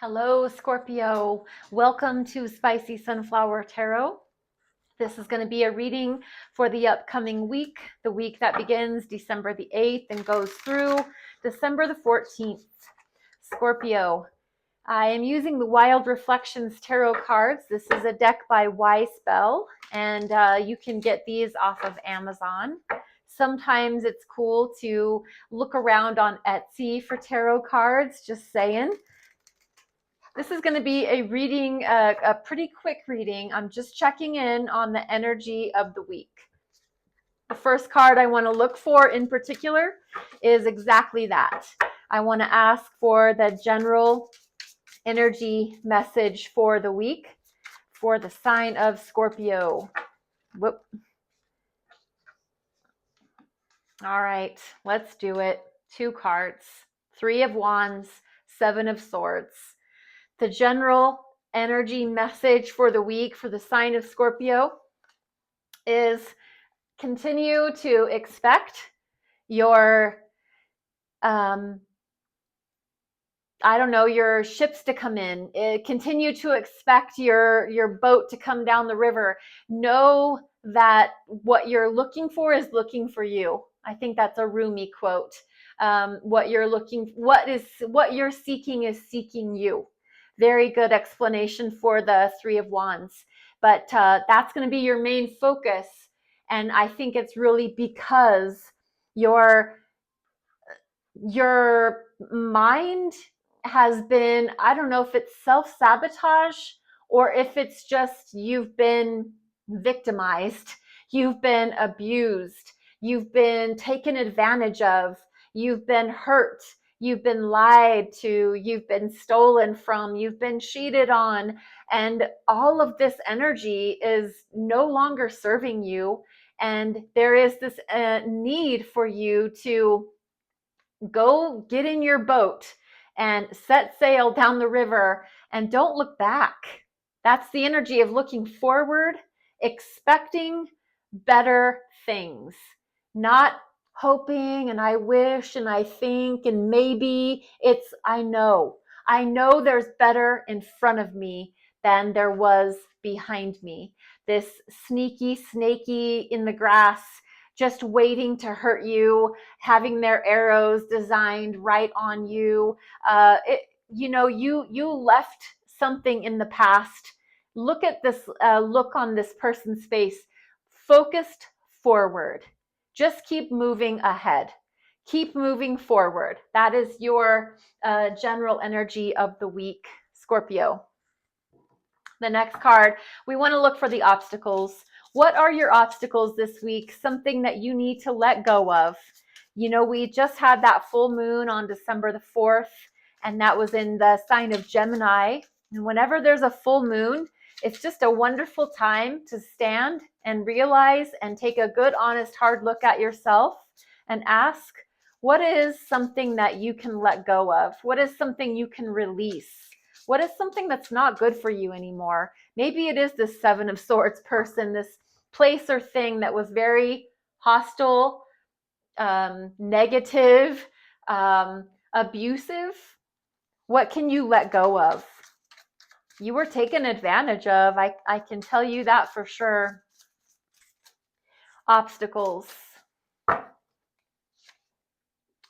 Hello, Scorpio. Welcome to Spicy Sunflower Tarot. This is going to be a reading for the upcoming week, the week that begins December the 8th and goes through December the 14th. Scorpio, I am using the Wild Reflections Tarot cards. This is a deck by Y Spell, and you can get these off of Amazon. Sometimes it's cool to look around on Etsy for tarot cards, just saying. This is going to be a reading, a pretty quick reading. I'm just checking in on the energy of the week. The first card I want to look for in particular is exactly that. I want to ask for the general energy message for the week for the sign of Scorpio. Whoop. All right, let's do it. 2 cards, 3 of Wands, 7 of Swords. The general energy message for the week for the sign of Scorpio is continue to expect your, your ships to come in. Continue to expect your boat to come down the river. Know that what you're looking for is looking for you. I think that's a Rumi quote. What you're seeking is seeking you. Very good explanation for the 3 of Wands. But that's going to be your main focus. And I think it's really because your mind has been, I don't know if it's self-sabotage or if it's just you've been victimized, you've been abused, you've been taken advantage of, you've been hurt, you've been lied to, you've been stolen from, you've been cheated on, and all of this energy is no longer serving you. And there is this need for you to go get in your boat and set sail down the river and don't look back. That's the energy of looking forward, expecting better things, not hoping and I wish and I think and maybe. It's I know there's better in front of me than there was behind me. This sneaky, snaky in the grass, just waiting to hurt you, having their arrows designed right on you. You left something in the past. Look at this look on this person's face. Focused forward. Just keep moving ahead. Keep moving forward. That is your general energy of the week, Scorpio. The next card, we want to look for the obstacles. What are your obstacles this week? Something that you need to let go of. We just had that full moon on December the 4th, and that was in the sign of Gemini. And whenever there's a full moon, it's just a wonderful time to stand and realize and take a good, honest, hard look at yourself and ask, what is something that you can let go of? What is something you can release? What is something that's not good for you anymore? Maybe it is this 7 of Swords person, this place or thing that was very hostile, negative, abusive. What can you let go of? You were taken advantage of. I can tell you that for sure. Obstacles.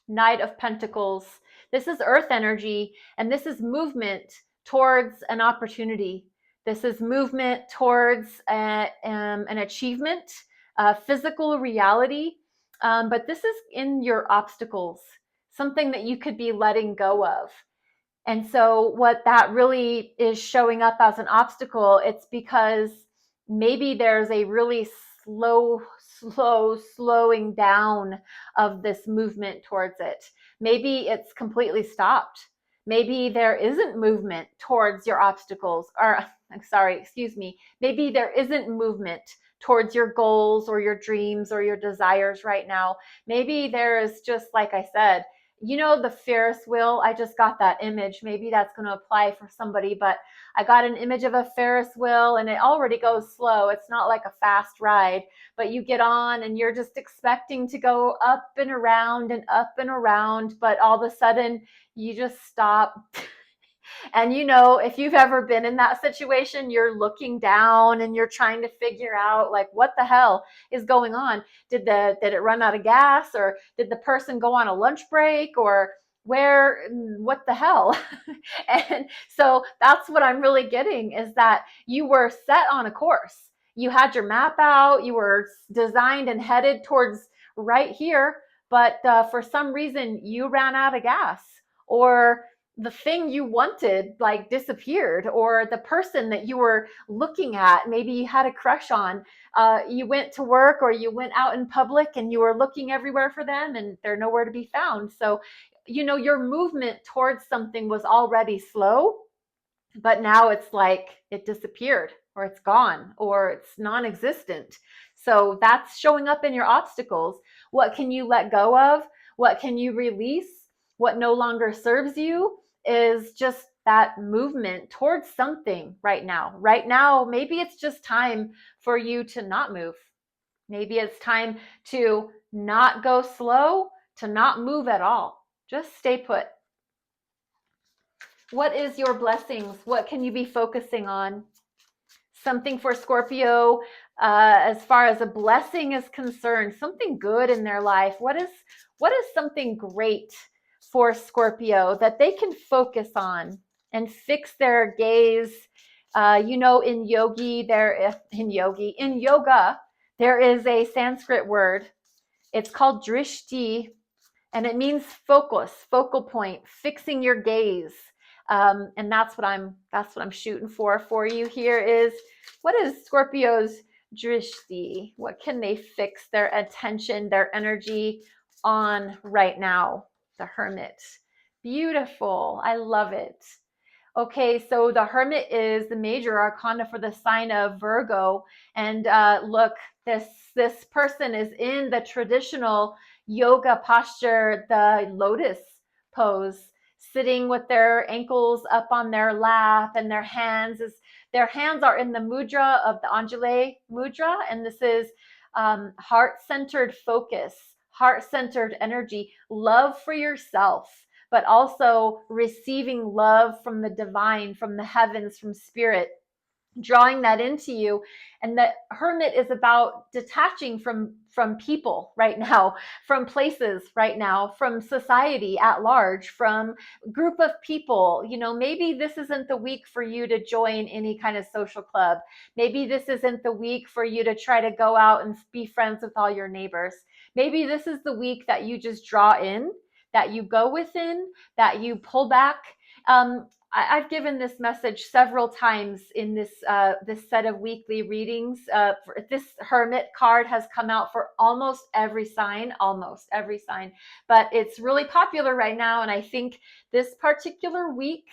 Knight of Pentacles. This is earth energy, and this is movement towards an opportunity. This is movement towards an achievement, physical reality. But this is in your obstacles, something that you could be letting go of. And so what that really is showing up as an obstacle, it's because maybe there's a really slowing down of this movement towards it. Maybe it's completely stopped. Maybe there isn't movement towards your obstacles, maybe there isn't movement towards your goals or your dreams or your desires right now. Maybe there is just, like I said, the Ferris wheel. I just got that image. Maybe that's going to apply for somebody, but I got an image of a Ferris wheel and it already goes slow. It's not like a fast ride, but you get on and you're just expecting to go up and around, but all of a sudden you just stop And if you've ever been in that situation, you're looking down and you're trying to figure out, like, what the hell is going on? Did it run out of gas, or did the person go on a lunch break, or what the hell? And so that's what I'm really getting, is that you were set on a course. You had your map out, you were designed and headed towards right here, but for some reason you ran out of gas, or the thing you wanted like disappeared, or the person that you were looking at, maybe you had a crush on, you went to work or you went out in public and you were looking everywhere for them and they're nowhere to be found. So your movement towards something was already slow, but now it's like it disappeared, or it's gone, or it's non-existent. So that's showing up in your obstacles. What can you let go of? What can you release? What no longer serves you is just that movement towards something right now. Right now, maybe it's just time for you to not move. Maybe it's time to not go slow, to not move at all. Just stay put. What is your blessings? What can you be focusing on? Something for Scorpio, as far as a blessing is concerned, something good in their life. What is something great for Scorpio that they can focus on and fix their gaze? In yoga, there is a Sanskrit word. It's called drishti, and it means focus, focal point, fixing your gaze. And that's what I'm shooting for you here is, what is Scorpio's drishti? What can they fix their attention, their energy on right now? The Hermit. Beautiful. I love it. Okay, so the Hermit is the major arcana for the sign of Virgo. And look, this person is in the traditional yoga posture, the lotus pose, sitting with their ankles up on their lap, and their hands are in the mudra of the Anjali mudra. And this is heart-centered focus, heart-centered energy, love for yourself, but also receiving love from the divine, from the heavens, from spirit, drawing that into you. And the Hermit is about detaching from people right now, from places right now, from society at large, from group of people. Maybe this isn't the week for you to join any kind of social club. Maybe this isn't the week for you to try to go out and be friends with all your neighbors. Maybe this is the week that you just draw in, that you go within, that you pull back. I've given this message several times in this set of weekly readings. This Hermit card has come out for almost every sign, but it's really popular right now. And I think this particular week,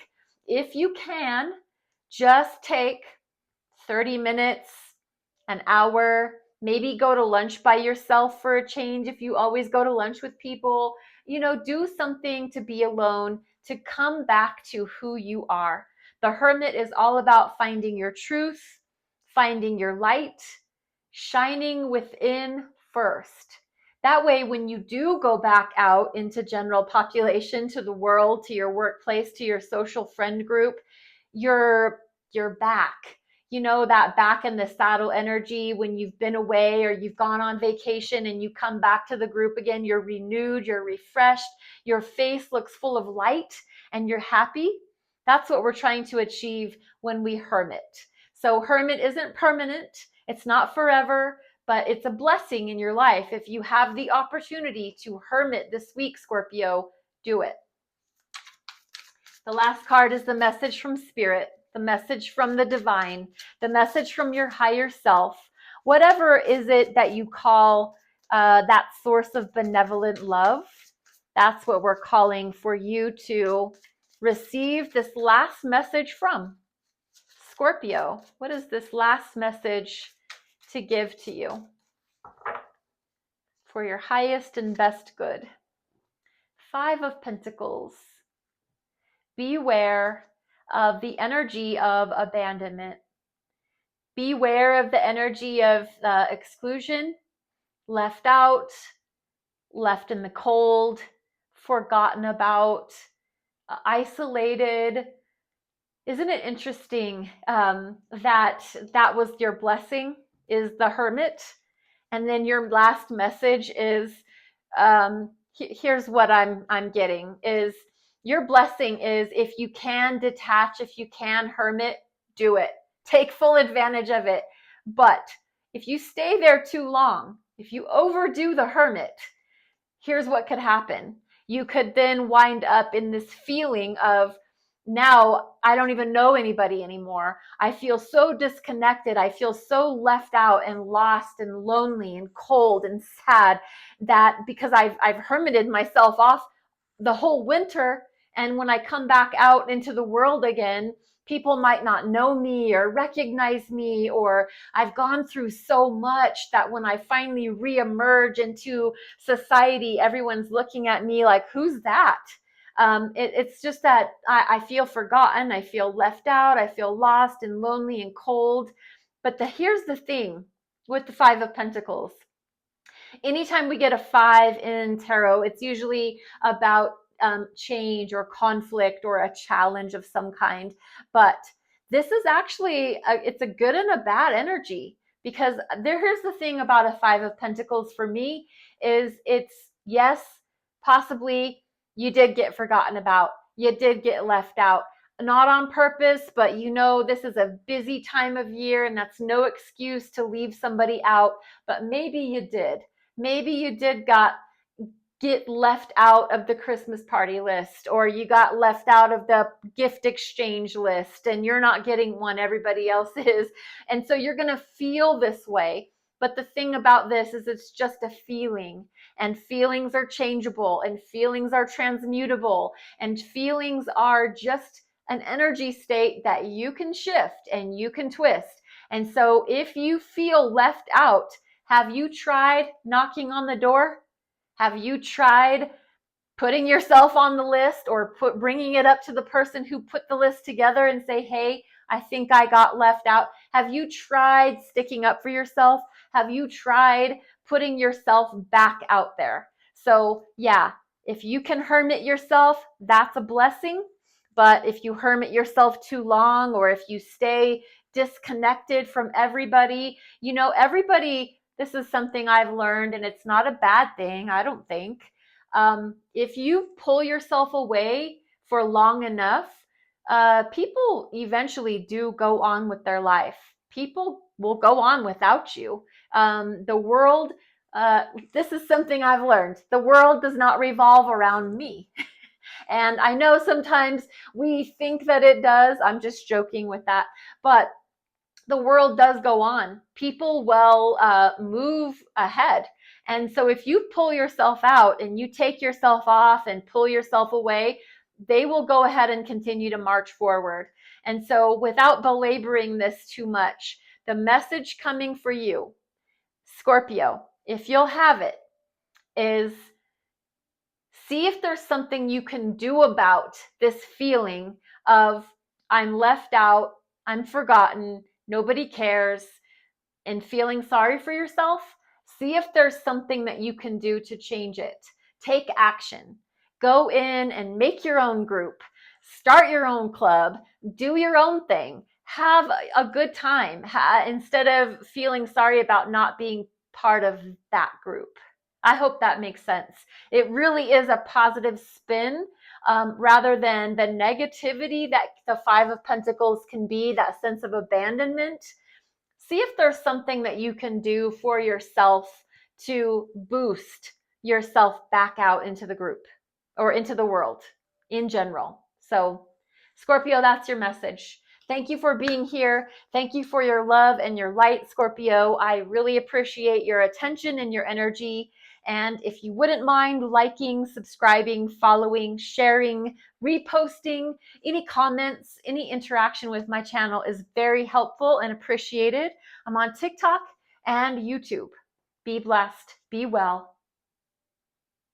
if you can, just take 30 minutes, an hour, maybe go to lunch by yourself for a change. If you always go to lunch with people, do something to be alone, to come back to who you are. The Hermit is all about finding your truth, finding your light, shining within first. That way, when you do go back out into general population, to the world, to your workplace, to your social friend group, you're back. That back in the saddle energy, when you've been away or you've gone on vacation and you come back to the group again, you're renewed, you're refreshed, your face looks full of light, and you're happy. That's what we're trying to achieve when we hermit. So Hermit isn't permanent. It's not forever, but it's a blessing in your life. If you have the opportunity to hermit this week, Scorpio, do it. The last card is the message from Spirit, the message from the divine, the message from your higher self. Whatever is it that you call that source of benevolent love, that's what we're calling for you to receive this last message from. Scorpio, what is this last message to give to you for your highest and best good? 5 of Pentacles. Beware of the energy of abandonment. Beware of the energy of exclusion, left out, left in the cold, forgotten about, isolated, Isn't it interesting that that was your blessing, is the Hermit? And then your last message is, here's what I'm getting is your blessing is, if you can detach, if you can hermit, do it. Take full advantage of it. But if you stay there too long, if you overdo the hermit, here's what could happen. You could then wind up in this feeling of, now I don't even know anybody anymore. I feel so disconnected. I feel so left out and lost and lonely and cold and sad, that because I've hermited myself off the whole winter, and when I come back out into the world again, people might not know me or recognize me, or I've gone through so much that when I finally reemerge into society, everyone's looking at me like, who's that? It's just that I feel forgotten. I feel left out. I feel lost and lonely and cold. But here's the thing with the Five of Pentacles. Anytime we get a five in tarot, it's usually about change or conflict or a challenge of some kind. But this is actually, it's a good and a bad energy, because here's the thing about a Five of Pentacles for me is, it's, yes, possibly you did get forgotten about. You did get left out. Not on purpose, but this is a busy time of year, and that's no excuse to leave somebody out. But maybe you did. Maybe you did get left out of the Christmas party list, or you got left out of the gift exchange list, and you're not getting one, everybody else is. And so you're going to feel this way. But the thing about this is, it's just a feeling, and feelings are changeable, and feelings are transmutable, and feelings are just an energy state that you can shift and you can twist. And so if you feel left out, have you tried knocking on the door? Have you tried putting yourself on the list, or bringing it up to the person who put the list together and say, hey, I think I got left out? Have you tried sticking up for yourself? Have you tried putting yourself back out there? So yeah, if you can hermit yourself, that's a blessing. But if you hermit yourself too long, or if you stay disconnected from everybody, everybody, this is something I've learned, and it's not a bad thing, I don't think. If you pull yourself away for long enough, people eventually do go on with their life. People will go on without you. The world, this is something I've learned. The world does not revolve around me. And I know sometimes we think that it does. I'm just joking with that. But the world does go on. People will move ahead. And so if you pull yourself out and you take yourself off and pull yourself away, they will go ahead and continue to march forward. And so, without belaboring this too much, the message coming for you, Scorpio, if you'll have it, is see if there's something you can do about this feeling of, I'm left out, I'm forgotten, nobody cares, and feeling sorry for yourself. See if there's something that you can do to change it. Take action. Go in and make your own group. Start your own club. Do your own thing. Have a good time instead of feeling sorry about not being part of that group. I hope that makes sense. It really is a positive spin, rather than the negativity that the Five of Pentacles can be, that sense of abandonment. See if there's something that you can do for yourself to boost yourself back out into the group or into the world in general. So, Scorpio, that's your message. Thank you for being here. Thank you for your love and your light, Scorpio. I really appreciate your attention and your energy. And if you wouldn't mind liking, subscribing, following, sharing, reposting, any comments, any interaction with my channel is very helpful and appreciated. I'm on TikTok and YouTube. Be blessed. Be well.